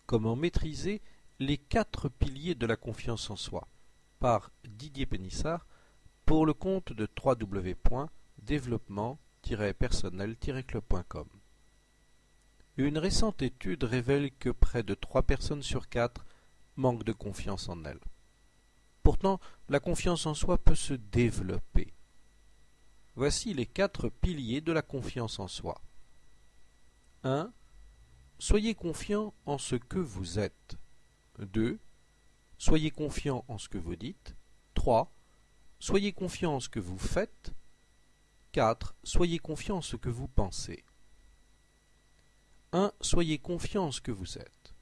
Comment maîtriser les 4 piliers de la confiance en soi par Didier Pénissard pour le compte de www.développement-personnel-club.com. Une récente étude révèle que près de 3 personnes sur 4 manquent de confiance en elles. Pourtant, la confiance en soi peut se développer. Voici les 4 piliers de la confiance en soi. 1. Soyez confiant en ce que vous êtes. 2. Soyez confiant en ce que vous dites. 3. Soyez confiant en ce que vous faites. 4. Soyez confiant en ce que vous pensez. 1. Soyez confiant en ce que vous êtes.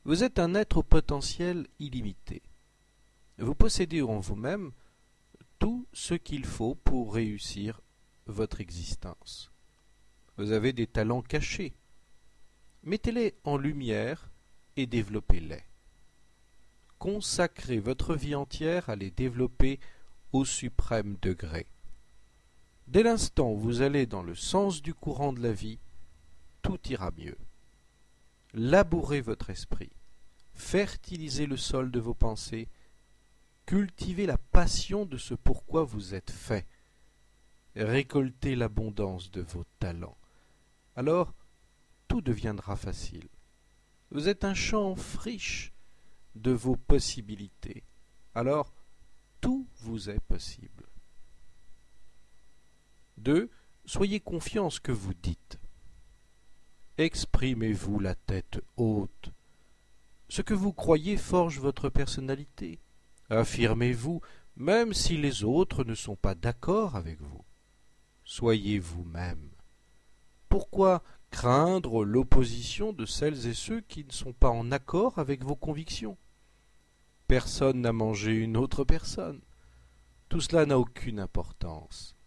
Vous êtes un être au potentiel illimité. Vous possédez en vous-même tout ce qu'il faut pour réussir votre existence. Vous avez des talents cachés. Mettez-les en lumière et développez-les. Consacrez votre vie entière à les développer au suprême degré. Dès l'instant où vous allez dans le sens du courant de la vie, tout ira mieux. Labourez votre esprit, fertilisez le sol de vos pensées, cultivez la passion de ce pourquoi vous êtes fait, récoltez l'abondance de vos talents. Alors, tout deviendra facile. Vous êtes un champ friche de vos possibilités. Alors, tout vous est possible. 2. Soyez confiant en ce que vous dites. Exprimez-vous la tête haute. Ce que vous croyez forge votre personnalité. Affirmez-vous, même si les autres ne sont pas d'accord avec vous. Soyez vous-même. Pourquoi craindre l'opposition de celles et ceux qui ne sont pas en accord avec vos convictions? Personne n'a mangé une autre personne. Tout cela n'a aucune importance.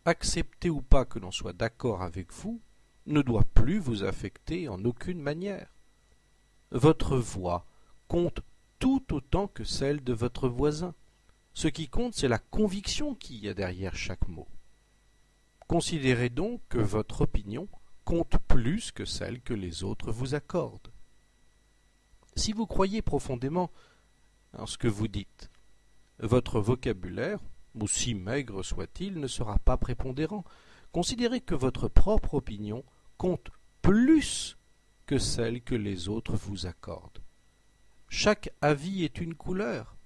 Accepter ou pas que l'on soit d'accord avec vous ne doit plus vous affecter en aucune manière. Votre voix compte tout autant que celle de votre voisin. Ce qui compte, c'est la conviction qu'il y a derrière chaque mot. Considérez donc que votre opinion compte plus que celle que les autres vous accordent. Si vous croyez profondément en ce que vous dites, votre vocabulaire, aussi maigre soit-il, ne sera pas prépondérant. Considérez que votre propre opinion compte plus que celle que les autres vous accordent. Chaque avis est une couleur.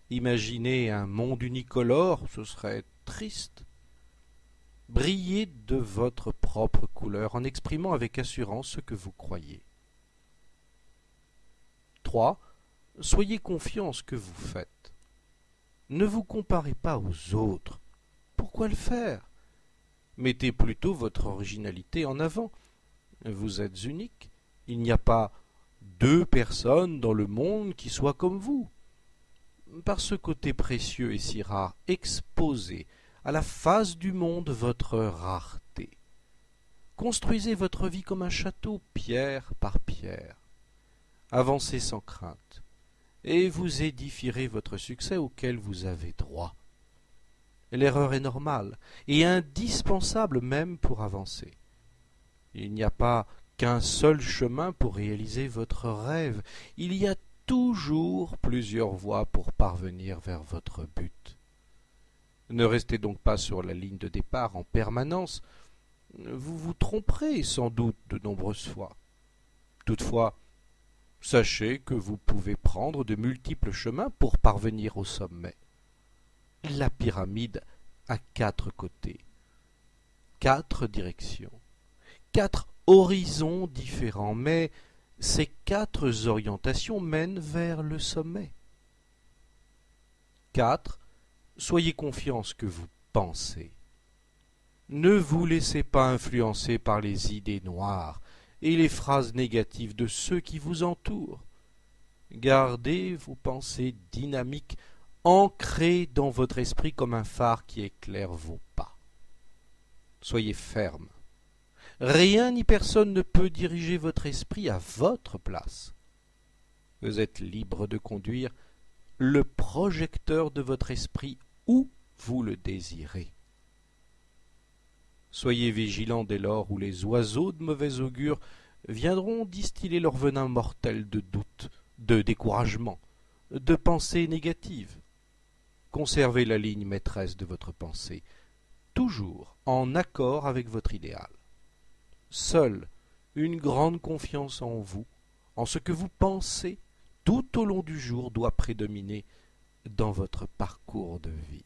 Imaginez un monde unicolore, ce serait triste. Brillez de votre propre couleur en exprimant avec assurance ce que vous croyez. 3. Soyez confiant en ce que vous faites. Ne vous comparez pas aux autres. Pourquoi le faire? Mettez plutôt votre originalité en avant. Vous êtes unique. Il n'y a pas 2 personnes dans le monde qui soient comme vous. Par ce côté précieux et si rare, exposez à la face du monde votre rareté. Construisez votre vie comme un château, pierre par pierre. Avancez sans crainte, et vous édifierez votre succès auquel vous avez droit. L'erreur est normale et indispensable même pour avancer. Il n'y a pas qu'un seul chemin pour réaliser votre rêve. Il y a toujours plusieurs voies pour parvenir vers votre but. Ne restez donc pas sur la ligne de départ en permanence. Vous vous tromperez sans doute de nombreuses fois. Toutefois, sachez que vous pouvez prendre de multiples chemins pour parvenir au sommet. La pyramide a 4 côtés, 4 directions, 4 horizons différents, mais ces 4 orientations mènent vers le sommet. 4. Soyez confiants en ce que vous pensez. Ne vous laissez pas influencer par les idées noires et les phrases négatives de ceux qui vous entourent. Gardez vos pensées dynamiques, ancrées dans votre esprit comme un phare qui éclaire vos pas. Soyez ferme. Rien ni personne ne peut diriger votre esprit à votre place. Vous êtes libre de conduire le projecteur de votre esprit où vous le désirez. Soyez vigilants dès lors où les oiseaux de mauvais augure viendront distiller leur venin mortel de doute, de découragement, de pensées négatives. Conservez la ligne maîtresse de votre pensée, toujours en accord avec votre idéal. Seule une grande confiance en vous, en ce que vous pensez, tout au long du jour doit prédominer dans votre parcours de vie.